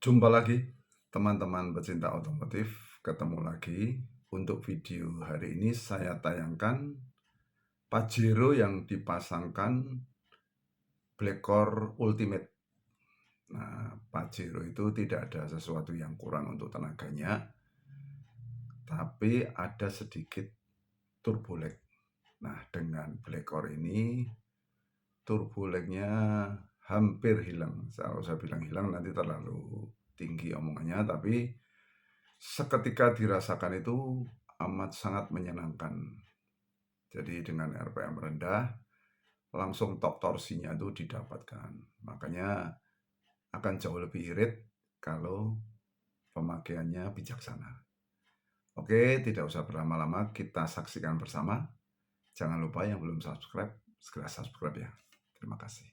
Jumpa lagi teman-teman pecinta otomotif, ketemu lagi. Untuk video hari ini saya tayangkan Pajero yang dipasangkan Blackcore Ultimate. Nah, Pajero itu tidak ada sesuatu yang kurang untuk tenaganya, tapi ada sedikit turbolag. Nah, dengan Blackcore ini turbolagnya hampir hilang. Kalau saya bilang hilang nanti terlalu tinggi omongannya, tapi seketika dirasakan itu amat sangat menyenangkan. Jadi dengan RPM rendah langsung top torsinya itu didapatkan. Makanya akan jauh lebih irit kalau pemakaiannya bijaksana. Oke, tidak usah berlama-lama, kita saksikan bersama. Jangan lupa yang belum subscribe, segera subscribe ya. Terima kasih.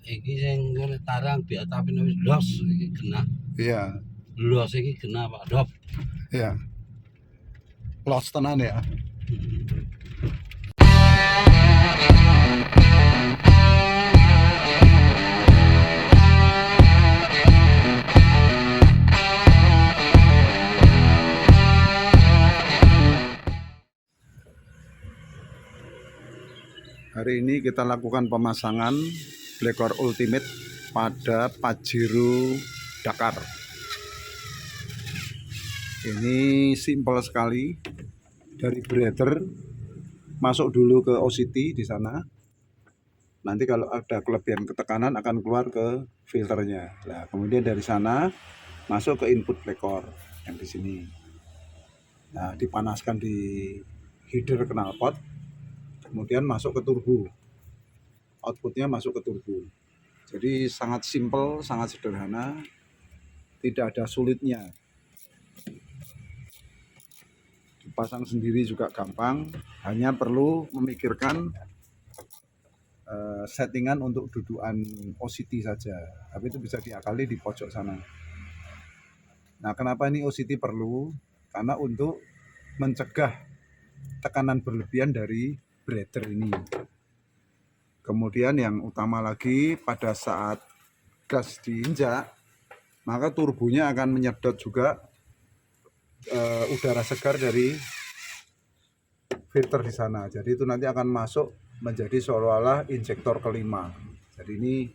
Iki sing ngene tarang biak tapi wis los iki kena. Iya, Los iki kena Pak Dop. iya. Los tenan ya. Hari ini kita lakukan pemasangan Blackcore Ultimate pada Pajero Dakar. Ini simpel sekali, dari breather masuk dulu ke OCT di sana. Nanti kalau ada kelebihan ketekanan akan keluar ke filternya. Nah, kemudian dari sana masuk ke input Blackcore yang di sini. Nah, dipanaskan di header knalpot, kemudian masuk ke turbo. Outputnya masuk ke turbo. Jadi sangat simpel, sangat sederhana, tidak ada sulitnya. Dipasang sendiri juga gampang, hanya perlu memikirkan settingan untuk dudukan OCT saja. Tapi itu bisa diakali di pojok sana. Nah, kenapa ini OCT perlu? Karena untuk mencegah tekanan berlebihan dari breather ini. Kemudian yang utama lagi, pada saat gas diinjak, maka turbonya akan menyedot juga udara segar dari filter di sana. Jadi itu nanti akan masuk menjadi seolah-olah injektor kelima. Jadi ini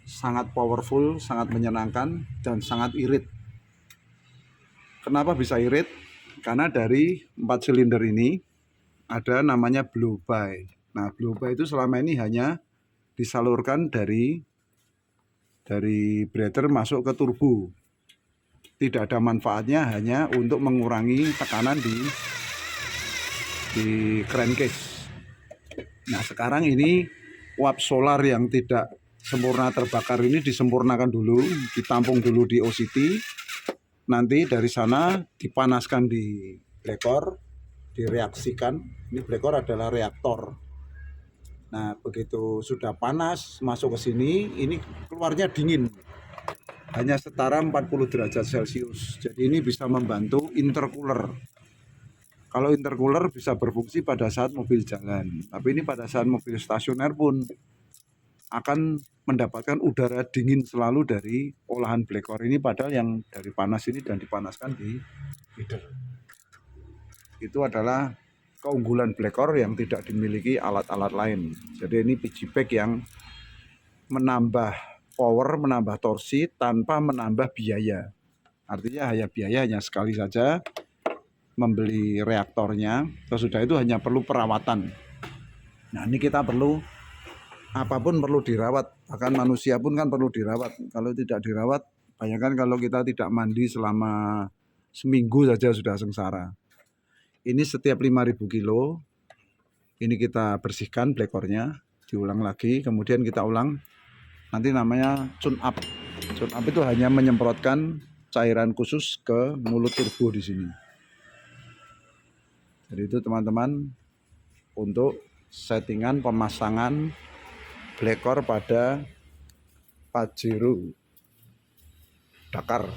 sangat powerful, sangat menyenangkan, dan sangat irit. Kenapa bisa irit? Karena dari 4 silinder ini ada namanya blow by. Nah, blow by itu selama ini hanya disalurkan dari breather masuk ke turbo. Tidak ada manfaatnya, hanya untuk mengurangi tekanan di crankcase. Nah, sekarang ini uap solar yang tidak sempurna terbakar ini disempurnakan dulu, ditampung dulu di OCT. Nanti dari sana dipanaskan di Blackcore, direaksikan. Ini Blackcore adalah reaktor. Nah, begitu sudah panas masuk ke sini, ini keluarnya dingin. Hanya setara 40 derajat Celcius. Jadi ini bisa membantu intercooler. Kalau intercooler bisa berfungsi pada saat mobil jalan, tapi ini pada saat mobil stasioner pun akan mendapatkan udara dingin selalu dari olahan Blackcore ini, padahal yang dari panas ini dan dipanaskan di header. Itu adalah keunggulan Blackcore yang tidak dimiliki alat-alat lain. Jadi ini PG pack yang menambah power, menambah torsi tanpa menambah biaya. Artinya hanya biaya hanya sekali saja membeli reaktornya, sesudah itu hanya perlu perawatan. Nah, ini kita perlu, apapun perlu dirawat, bahkan manusia pun kan perlu dirawat. Kalau tidak dirawat, bayangkan kalau kita tidak mandi selama seminggu saja sudah sengsara. Ini setiap 5.000 kilo, ini kita bersihkan Blackcore-nya, diulang lagi, kemudian kita ulang, nanti namanya tune up. Tune up itu hanya menyemprotkan cairan khusus ke mulut turbo di sini. Jadi itu teman-teman untuk settingan pemasangan Blackcore pada Pajero Dakar,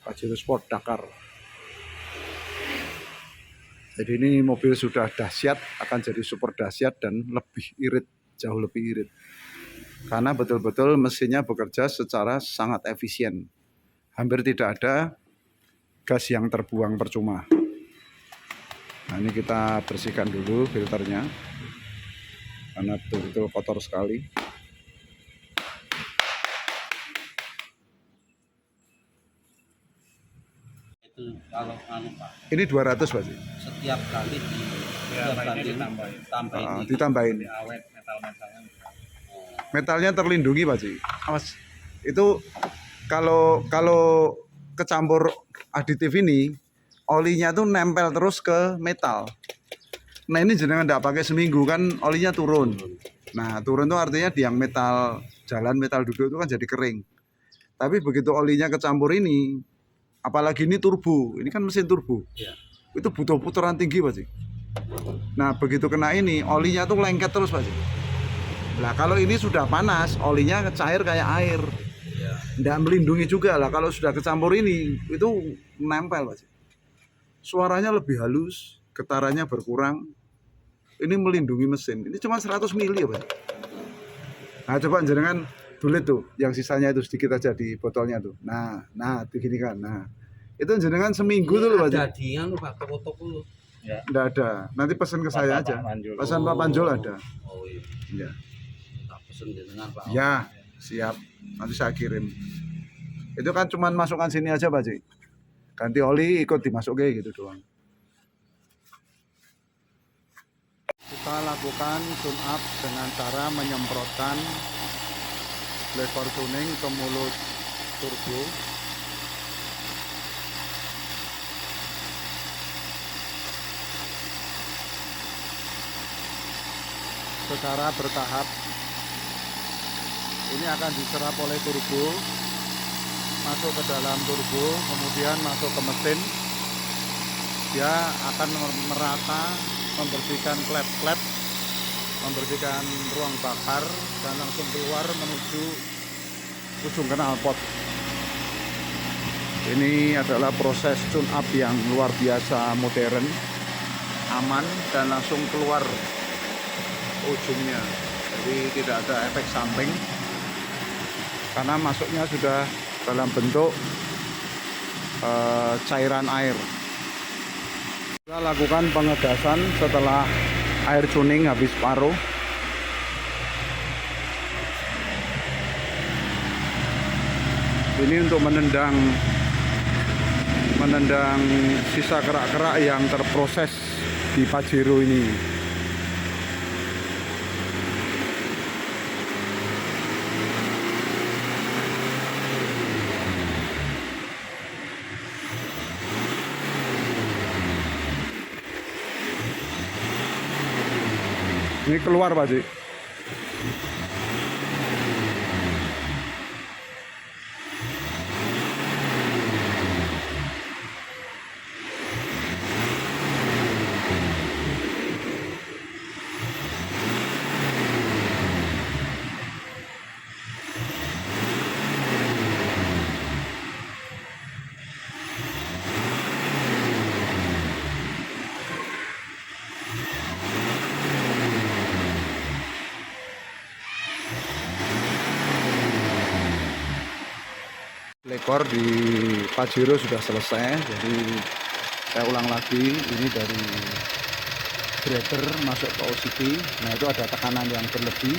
Pajero Sport Dakar. Jadi ini mobil sudah dahsyat, akan jadi super dahsyat dan lebih irit, jauh lebih irit. karena betul-betul mesinnya bekerja secara sangat efisien. Hampir tidak ada gas yang terbuang percuma. Nah, ini kita bersihkan dulu filternya karena betul-betul kotor sekali. Itu kalau anu Pak, Ini 200 Pak. setiap kali tambahin Ditambahin. awet metal-metalnya. Metalnya terlindungi Pak Ci. Awas. Itu kalau kecampur aditif ini, olinya tuh nempel terus ke metal. Nah ini jenengan nggak pakai seminggu kan olinya turun. Nah turun tuh artinya yang metal jalan, metal duduk itu kan jadi kering. Tapi begitu olinya kecampur ini, apalagi ini turbo, ini kan mesin turbo, Ya. itu butuh putaran tinggi Pak Ci. Nah begitu kena ini, olinya tuh lengket terus Pak Ci. Nah kalau ini sudah panas, olinya cair kayak air, Ya. nggak melindungi juga lah. Kalau sudah kecampur ini, itu nempel Pak. Suaranya lebih halus, getarannya berkurang. Ini melindungi mesin. Ini cuma 100 mili ya Pak. Nah coba jenengan tulis tuh, yang sisanya itu sedikit aja di botolnya tuh. Nah diginikan. Nah itu jenengan seminggu tuh loh Pak. Ada di anu Pak, toko-toko. Ya. Nggak ada. Nanti pesan ke saya aja. Pesan Pak Panjol ada. Oh iya. Iya. Tak pesen dengan Pak. Ya, siap. Nanti saya kirim. Itu kan cuman masukkan sini aja Pak Ci. Ganti oli ikut dimasukin gitu doang. Kita lakukan tune up dengan cara menyemprotkan lever tuning ke mulut turbo. Secara bertahap. Ini akan diserap oleh turbo, masuk ke dalam turbo, kemudian masuk ke mesin. Dia akan merata membersihkan klep-klep, membersihkan ruang bakar, dan langsung keluar menuju ujung knalpot. Ini adalah proses tune up yang luar biasa modern, aman, dan langsung keluar ujungnya. Jadi tidak ada efek samping karena masuknya sudah dalam bentuk cairan air. Kita lakukan pengegasan setelah air tuning habis paruh. Ini untuk menendang sisa kerak-kerak yang terproses di Pajero ini. Ini keluar Pak Ci. Lekor di Pajero sudah selesai, jadi saya ulang lagi. Ini dari breaker masuk ke OCT. Nah itu ada tekanan yang berlebih,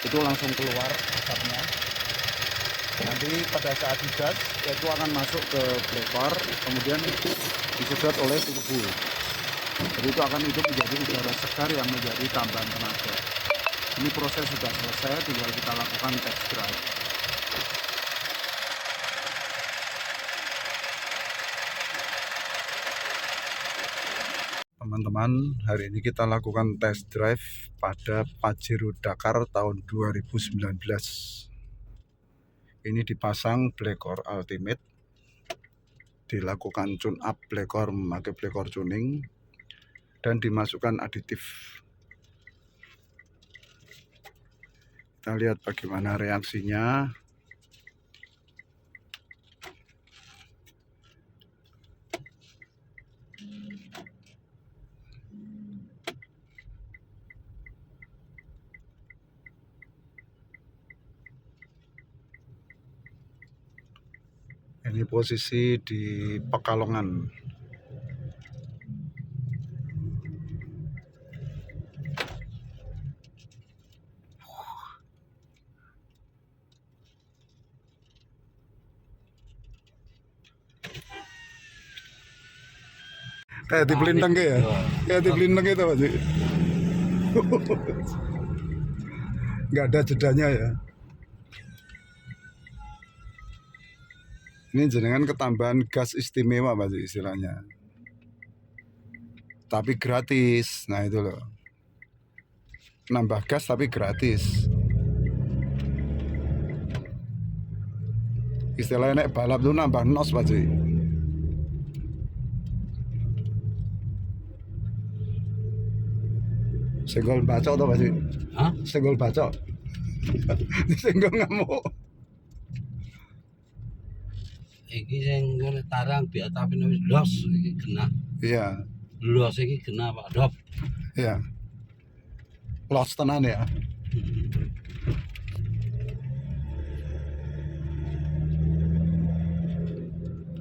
itu langsung keluar asapnya. Nanti pada saat digas itu akan masuk ke breaker, kemudian disedot oleh turbo. Jadi itu akan hidup menjadi udara segar yang menjadi tambahan tenaga. Ini proses sudah selesai, tinggal kita lakukan test drive. Teman-teman, hari ini kita lakukan test drive pada Pajero Dakar tahun 2019. Ini dipasang Blackcore Ultimate, dilakukan tune up Blackcore memakai Blackcore tuning, dan dimasukkan aditif. Kita lihat bagaimana reaksinya. Ini posisi di Pekalongan. Kayak di pelintang ya? Kayak di pelintang itu Pak. Nggak ada jedanya ya. Ini jenengan ketambahan gas istimewa Pak istilahnya. Tapi gratis. Nah itu loh. Nambah gas tapi gratis. Istilahnya naik balap tuh nambah nos Pak. Senggol bacok tuh Pak. Hah? Senggol bacok. Senggol ngamuk. Iki sing ngene tarang biar tapi wis los iki kena. Iya, Los iki kena Pak Dop. iya. Los tenan ya.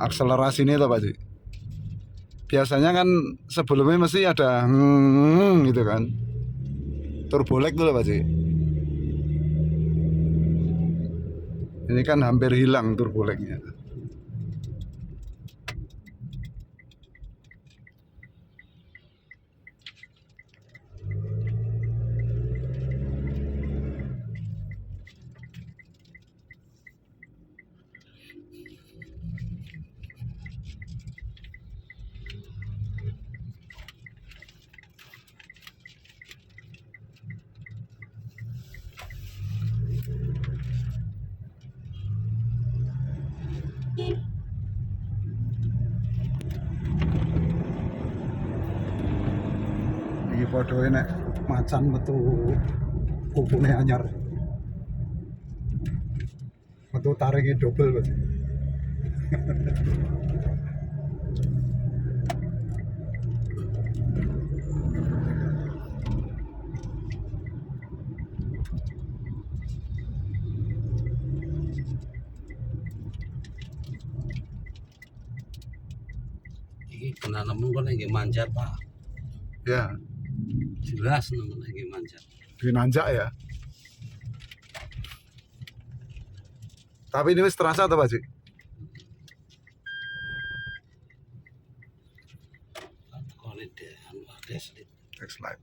Akselerasi ini tuh Pak Ji. Biasanya kan sebelumnya mesti ada gitu kan. Turbolek dulu Pak Ji. Ini kan hampir hilang turboleknya. Iki podoe nek macan metu kupune anyar. Metu taringe double Mas. Iki kena nemu kan lagi manjat Pak. Ya, Jelas nemu lagi manjat. dinanjak ya. Tapi ini wis terasa tuh Pak Ji. Kok ini deh, anu ada sedikit. Next slide.